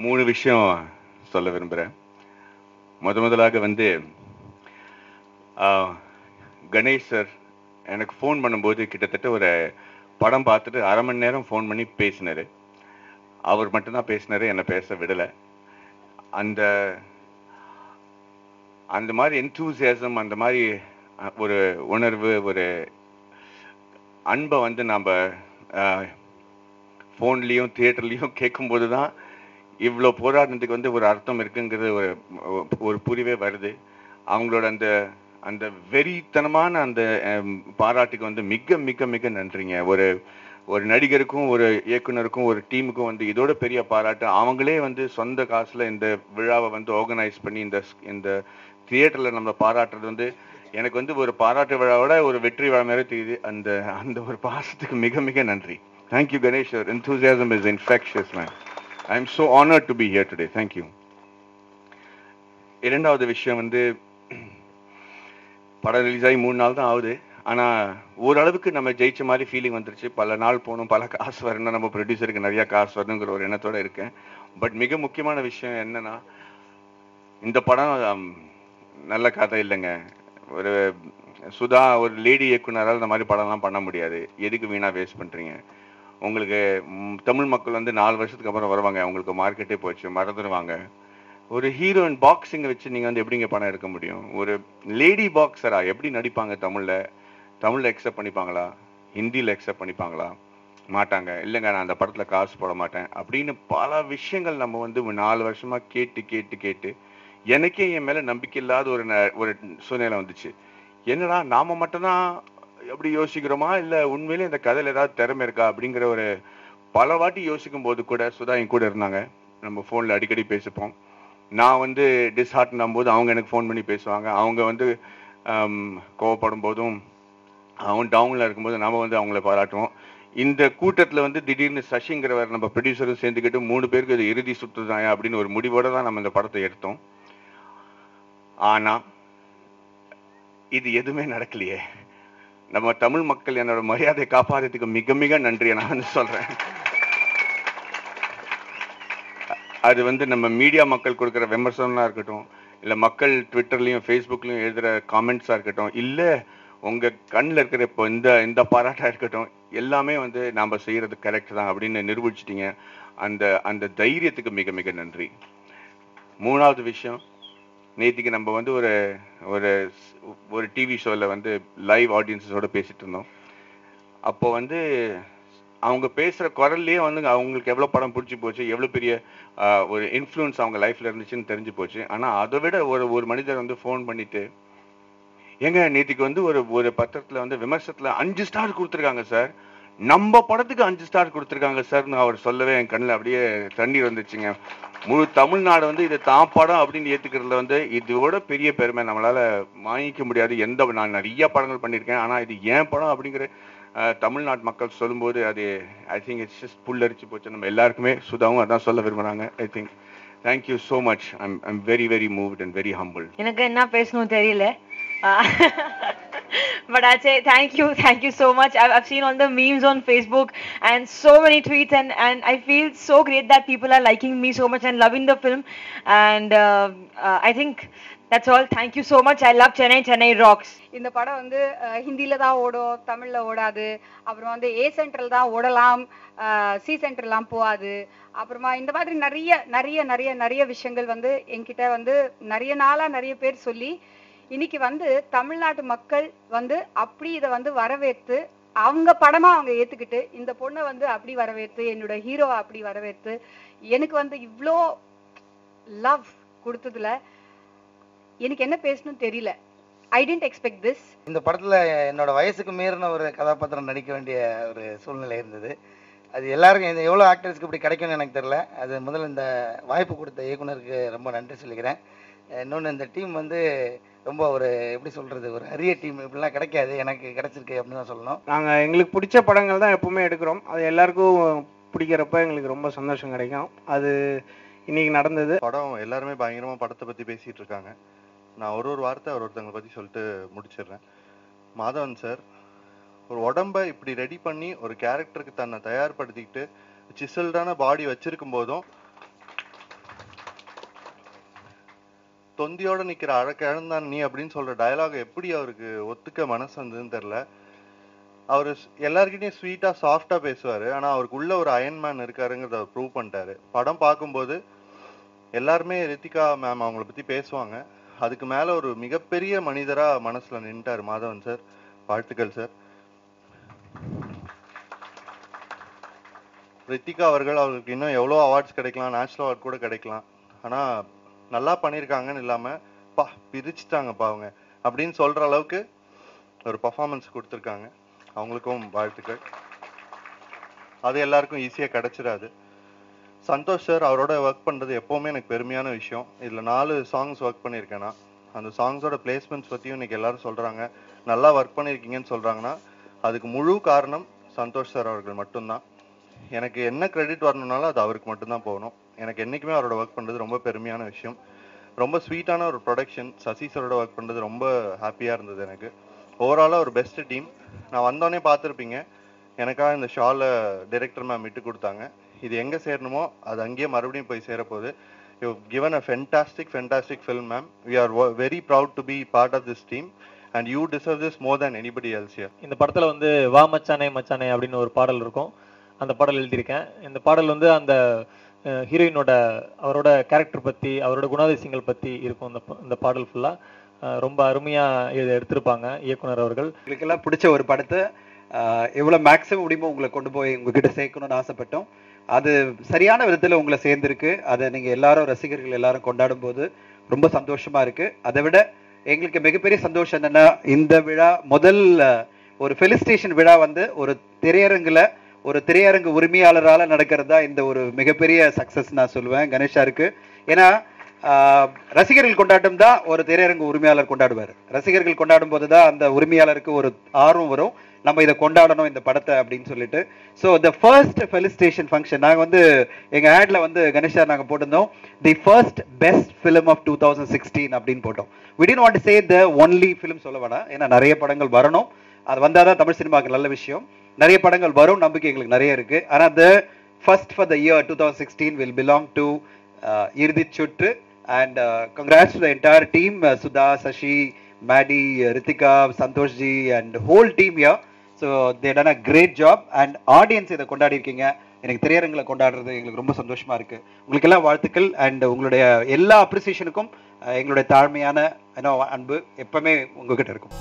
3 விஷயம் சொல்ல விரும்புகிறேன். முதலாக வந்து கணேஷ் சார் எனக்கு ஃபோன் பண்ணும்போது கிட்டத்தட்ட ஒரு படம் பார்த்துட்டு 1/2 மணி நேரம் ஃபோன் பண்ணி பேசினார். அவர் மட்டும்தான் பேசினார், என்னை பேச விடலை. அந்த அந்த மாதிரி என்தூசியாசம், அந்த மாதிரி ஒரு உணர்வு, ஒரு அன்பை வந்து நம்ம ஃபோன்லேயும் தியேட்டர்லேயும் கேட்கும்போது தான் இவ்வளோ போராட்டத்துக்கு வந்து ஒரு அர்த்தம் இருக்குங்கிறது ஒரு புரிவே வருது. அவங்களோட அந்த அந்த வெறித்தனமான அந்த பாராட்டுக்கு வந்து மிக மிக மிக நன்றிங்க. ஒரு நடிகருக்கும் ஒரு இயக்குனருக்கும் ஒரு டீமுக்கும் வந்து இதோட பெரிய பாராட்டு. அவங்களே வந்து சொந்த காசில் இந்த விழாவை வந்து ஆர்கனைஸ் பண்ணி இந்த தியேட்டரில் நம்ம பாராட்டுறது வந்து எனக்கு வந்து ஒரு பாராட்டு விழாவோட ஒரு வெற்றி விழா மாதிரி தெரியுது. அந்த அந்த ஒரு பாசத்துக்கு மிக மிக நன்றி. Thank you Ganesh. Your enthusiasm is infectious, man. I am so honored to be here today. Thank you. இரண்டாவது விஷயம் வந்து படம் ரிலீஸ் ஆகி 3 நாள் தான் ஆகுது. ஆனால் ஓரளவுக்கு நம்ம ஜெயிச்ச மாதிரி ஃபீலிங் வந்துருச்சு. பல நாள் போகணும், பல காசு வரணும், நம்ம ப்ரொடியூசருக்கு நிறையா காசு வரணுங்கிற ஒரு எண்ணத்தோடு இருக்கேன். பட் மிக முக்கியமான விஷயம் என்னன்னா, இந்த படம் நல்ல கதை இல்லைங்க. ஒரு சுதா ஒரு லேடி இயக்குனரால் இந்த மாதிரி படம்லாம் பண்ண முடியாது. எதுக்கு வீணாக வேஸ்ட் பண்ணுறீங்க? உங்களுக்கு தமிழ் மக்கள் வந்து 4 வருஷத்துக்கு அப்புறம் வருவாங்க. அவங்களுக்கு மார்க்கெட்டே போச்சு, மறந்துடுவாங்க. ஒரு ஹீரோயின் பாக்ஸிங்கை வச்சு நீங்கள் வந்து எப்படிங்க படம் எடுக்க முடியும்? ஒரு லேடி பாக்ஸரா எப்படி நடிப்பாங்க? தமிழில் அக்செப்ட் பண்ணிப்பாங்களா? ஹிந்தியில் அக்செப்ட் பண்ணிப்பாங்களா? மாட்டாங்க. இல்லைங்க, நான் அந்த படத்தில் காசு போட மாட்டேன் அப்படின்னு பல விஷயங்கள் நம்ம வந்து 4 வருஷமாக கேட்டு கேட்டு கேட்டு எனக்கே என் மேலே நம்பிக்கை இல்லாத ஒரு சூழ்நிலை வந்துச்சு. என்னடா நாம் மட்டும்தான் எப்படி யோசிக்கிறோமா, இல்லை உண்மையிலே இந்த கதையில் ஏதாவது திறமை இருக்கா அப்படிங்கிற ஒரு பல வாட்டி யோசிக்கும் போது கூட சுதா என் கூட இருந்தாங்க. நம்ம ஃபோனில் அடிக்கடி பேசிப்போம். நான் வந்து டிஸ்ஹார்ட்டன் ஆகும்போது அவங்க எனக்கு ஃபோன் பண்ணி பேசுவாங்க. அவங்க வந்து கோவப்படும் போதும் அவங்க டவுனில் இருக்கும்போது நம்ம வந்து அவங்கள பாராட்டுவோம். இந்த கூட்டத்தில் வந்து திடீர்னு சசிங்கிறவர் நம்ம ப்ரொடியூசரும் சேர்ந்துக்கிட்டு 3 பேருக்கு இது இறுதி சுற்று தான் அப்படின்னு ஒரு முடிவோடு தான் நம்ம இந்த படத்தை எடுத்தோம். ஆனால் இது எதுவுமே நடக்கலையே. நம்ம தமிழ் மக்கள் என்னோட மரியாதையை காப்பாற்றுறதுக்கு மிக மிக நன்றியை நான் வந்து சொல்கிறேன். அது வந்து நம்ம மீடியா மக்கள் கொடுக்குற விமர்சனமாக இருக்கட்டும், இல்லை மக்கள் ட்விட்டர்லையும் ஃபேஸ்புக்லையும் எழுதுகிற காமெண்ட்ஸாக இருக்கட்டும், இல்லை உங்கள் கண்ணில் இருக்கிற இப்போ இந்த பாராட்டாக இருக்கட்டும், எல்லாமே வந்து நாம் செய்கிறது கரெக்ட் தான் அப்படின்னு நிரூபிச்சிட்டிங்க. அந்த தைரியத்துக்கு மிக மிக நன்றி. 3வது விஷயம், நேற்றுக்கு நம்ம வந்து ஒரு டிவி ஷோவில் வந்து லைவ் ஆடியன்ஸஸோடு பேசிகிட்டு இருந்தோம். அப்போ வந்து அவங்க பேசுகிற குரல்லையே வந்து அவங்களுக்கு எவ்வளோ படம் பிடிச்சி போச்சு, எவ்வளோ பெரிய ஒரு இன்ஃப்ளூயன்ஸ் அவங்க லைஃப்பில் இருந்துச்சுன்னு தெரிஞ்சு போச்சு. ஆனால் அதை விட ஒரு மனிதர் வந்து ஃபோன் பண்ணிவிட்டு, ஏங்க நேற்றுக்கு வந்து ஒரு பத்திரத்தில் வந்து விமர்சனத்தில் 5 ஸ்டார் கொடுத்துருக்காங்க சார், நம்ம படத்துக்கு 5 ஸ்டார் கொடுத்துருக்காங்க சார்னு அவர் சொல்லவே என் கண்ணில் அப்படியே தண்ணீர் வந்துச்சுங்க. முழு தமிழ்நாடு வந்து இது தான் படம் அப்படின்னு ஏற்றுக்கிறதுல வந்து இதோட பெரிய பெருமை நம்மளால் வாங்கிக்க முடியாது. நான் நிறைய படங்கள் பண்ணியிருக்கேன், ஆனால் இது ஏன் படம் அப்படிங்கிற தமிழ்நாட்டு மக்கள் சொல்லும்போது அது ஐ திங்க் இட்ஸ் ஜஸ்ட் புல்லரிச்சு போச்சு. நம்ம எல்லாருக்குமே சுதாவும் அதான் சொல்ல விரும்புகிறாங்க. I think thank you so much. I'm very very moved and very humble. எனக்கு என்ன பேசணும் தெரியல. But I'd say thank you so much. I've seen all the memes on Facebook and so many tweets, and I feel so great that people are liking me so much and loving the film. And I think that's all. Thank you so much. I love Chennai rocks. இந்த படம் வந்து ஹிந்தியில தான் ஓடும், தமிழ்ல ஓடாது. அப்புறம் வந்து A சென்ட்ரல் தான் ஓடலாம், C சென்ட்ரல்லாம் போகாது. அப்புறமா இந்த மாதிரி நிறைய நிறைய நிறைய நிறைய விஷயங்கள் வந்து என்கிட்ட வந்து நிறைய நாளா நிறைய பேர் சொல்லி, இன்னைக்கு வந்து தமிழ்நாட்டு மக்கள் வந்து அப்படி இதை வந்து வரவேற்று அவங்க படமா அவங்க ஏத்துக்கிட்டு, இந்த பொண்ணை வந்து அப்படி வரவேற்று, என்னோட ஹீரோவை அப்படி வரவேற்று, எனக்கு வந்து இவ்வளோ லவ் கொடுத்ததுல எனக்கு என்ன பேசணும் தெரியல. ஐ டென்ட் எக்ஸ்பெக்ட் திஸ். இந்த படத்தில் என்னோட வயசுக்கு மீறின ஒரு கதாபாத்திரம் நடிக்க வேண்டிய ஒரு சூழ்நிலை இருந்தது. அது எல்லாருக்கும் எவ்வளோ ஆக்டர்ஸ்க்கு இப்படி கிடைக்கும்னு எனக்கு தெரியல. அது முதல்ல இந்த வாய்ப்பு கொடுத்த இயக்குனருக்கு ரொம்ப நன்றி சொல்லிக்கிறேன். இன்னொன்று, இந்த டீம் வந்து ரொம்ப ஒரு எப்படி சொல்கிறது, ஒரு அரிய டீம். இப்படிலாம் கிடைக்காது, எனக்கு கிடைச்சிருக்கு அப்படின்னு தான் சொல்லணும். நாங்கள் எங்களுக்கு பிடிச்ச படங்கள் தான் எப்பவுமே எடுக்கிறோம். அது எல்லாருக்கும் பிடிக்கிறப்ப எங்களுக்கு ரொம்ப சந்தோஷம் கிடைக்கும். அது இன்னைக்கு நடந்தது. படம் எல்லாருமே பயங்கரமாக படத்தை பற்றி பேசிகிட்டு இருக்காங்க. நான் ஒரு வார்த்தை ஒருத்தங்களை பற்றி சொல்லிட்டு முடிச்சிடுறேன். மாதவன் சார் ஒரு உடம்பை இப்படி ரெடி பண்ணி ஒரு கேரக்டருக்கு தன்னை தயார்படுத்திக்கிட்டு சிசல்டான பாடி வச்சிருக்கும் போதும் தொந்தியோட நிக்கிற அழகிழந்தான் நீ அப்படின்னு சொல்ற டயலாக் எப்படி அவருக்கு ஒத்துக்க மனசு வந்ததுன்னு தெரியல. அவரு எல்லார்கிட்டயும் ஸ்வீட்டா சாஃப்டா பேசுவாரு, ஆனா அவருக்கு உள்ள ஒரு அயன்மேன் இருக்காருங்கிறத அவர் ப்ரூவ் பண்ணிட்டாரு. படம் பார்க்கும்போது எல்லாருமே ரித்திகா மேம் அவங்கள பத்தி பேசுவாங்க, அதுக்கு மேல ஒரு மிகப்பெரிய மனிதரா மனசுல நின்ட்டாரு மாதவன் சார். வாழ்த்துக்கள் சார். ரித்திகா அவர்களுக்கு இன்னும் எவ்வளோ அவார்ட்ஸ் கிடைக்கலாம், நேஷனல் அவார்ட் கூட கிடைக்கலாம். ஆனா நல்லா பண்ணியிருக்காங்கன்னு இல்லாம பா பிரிச்சுட்டாங்கப்பா அவங்க அப்படின்னு சொல்ற அளவுக்கு ஒரு பர்ஃபார்மன்ஸ் கொடுத்துருக்காங்க. அவங்களுக்கும் வாழ்த்துக்கள். அது எல்லாருக்கும் ஈஸியா கிடைச்சிடாது. சந்தோஷ் சார் அவரோட ஒர்க் பண்றது எப்பவுமே எனக்கு பெருமையான விஷயம். இதுல 4 சாங்ஸ் ஒர்க் பண்ணியிருக்கேன்னா அந்த சாங்ஸோட பிளேஸ்மெண்ட்ஸ் பத்தியும் இன்னைக்கு எல்லாரும் சொல்றாங்க, நல்லா ஒர்க் பண்ணியிருக்கீங்கன்னு சொல்றாங்கன்னா அதுக்கு முழு காரணம் சந்தோஷ் சார் அவர்கள் மட்டும்தான். எனக்கு என்ன கிரெடிட் வரணும்னாலும் அது அவருக்கு மட்டும்தான் போகணும். எனக்கு என்னைக்குமே அவரோட ஒர்க் பண்றது ரொம்ப பெருமையான விஷயம். ரொம்ப ஸ்வீட்டான ஒரு ப்ரொடக்ஷன். சசி சாரோட ஒர்க் பண்றது ரொம்ப ஹாப்பியா இருந்தது எனக்கு. ஓவராலா ஒரு பெஸ்ட் டீம். நான் வந்தோடனே பார்த்துருப்பீங்க, எனக்காக இந்த ஷால டைரக்டர் மேம் விட்டு கொடுத்தாங்க. இது எங்க சேரணுமோ அது அங்கேயே மறுபடியும் போய் சேரப்போகுது. You given a fantastic film ma'am. We are very proud to be part of this team and you deserve this more than anybody else here. இந்த படத்துல வந்து வா மச்சானே மச்சானே அப்படின்னு ஒரு பாடல் இருக்கும். அந்த பாடல் எழுதியிருக்கேன். இந்த பாடல் வந்து அந்த ஹீரோயினோட அவரோட கேரக்டர் பத்தி அவரோட குணாதிசயங்கள் பத்தி இருக்கும். இந்த பாடல் ஃபுல்லா ரொம்ப அருமையா எடுத்திருப்பாங்க இயக்குனர் அவர்கள். எங்களுக்கெல்லாம் பிடிச்ச ஒரு படத்தை எவ்வளோ மேக்ஸிமம் முடியுமோ உங்களை கொண்டு போய் உங்ககிட்ட சேர்க்கணும்னு ஆசைப்பட்டோம். அது சரியான விதத்தில் உங்களை சேர்ந்துருக்கு. அதை நீங்கள் எல்லாரும் ரசிகர்கள் எல்லாரும் கொண்டாடும் போது ரொம்ப சந்தோஷமா இருக்கு. அதை விட எங்களுக்கு மிகப்பெரிய சந்தோஷம் என்னன்னா, இந்த விழா முதல் ஒரு ஃபெலிசிட்டேஷன் விழா வந்து ஒரு திரையரங்கு உரிமையாளரால் நடக்கிறது தான் இந்த ஒரு மிகப்பெரிய சக்ஸஸ் நான் சொல்லுவேன் கணேஷா இருக்கு. ஏன்னா ரசிகர்கள் கொண்டாட்டம் தான் ஒரு திரையரங்கு உரிமையாளர் கொண்டாடுவார். ரசிகர்கள் கொண்டாடும் போது தான் அந்த உரிமையாளருக்கு ஒரு ஆர்வம் வரும், நம்ம இதை கொண்டாடணும் இந்த படத்தை அப்படின்னு சொல்லிட்டு. So the first felicitation function நாங்கள் வந்து எங்கள் ஆட்ல வந்து கணேஷா நாங்கள் போட்டிருந்தோம், the first best film of 2016 அப்படின்னு போட்டோம். we didn't want to say the only film சொல்ல வேணாம், ஏன்னா நிறைய படங்கள் வரணும், அது வந்தால் தான் தமிழ் சினிமாவுக்கு நல்ல விஷயம். நிறைய படங்கள் வரும், நம்பிக்கை எங்களுக்கு நிறைய இருக்கு. ஆனால் the first for the year 2016 will belong to இறுதிச் சுற்று. And congrats to the entire team, Sudha, Sashi, Maddie, Ritika, Santosh ji and whole team here. So they done a great job and audience இதை கொண்டாடி இருக்கீங்க. எனக்கு திரையரங்களை கொண்டாடுறது எங்களுக்கு ரொம்ப சந்தோஷமா இருக்கு. உங்களுக்கு எல்லாம் வாழ்த்துக்கள். அண்ட் உங்களுடைய எல்லா அப்ரிசியேஷனுக்கும் எங்களுடைய தாழ்மையான அன்பு எப்பவுமே உங்ககிட்ட இருக்கும்.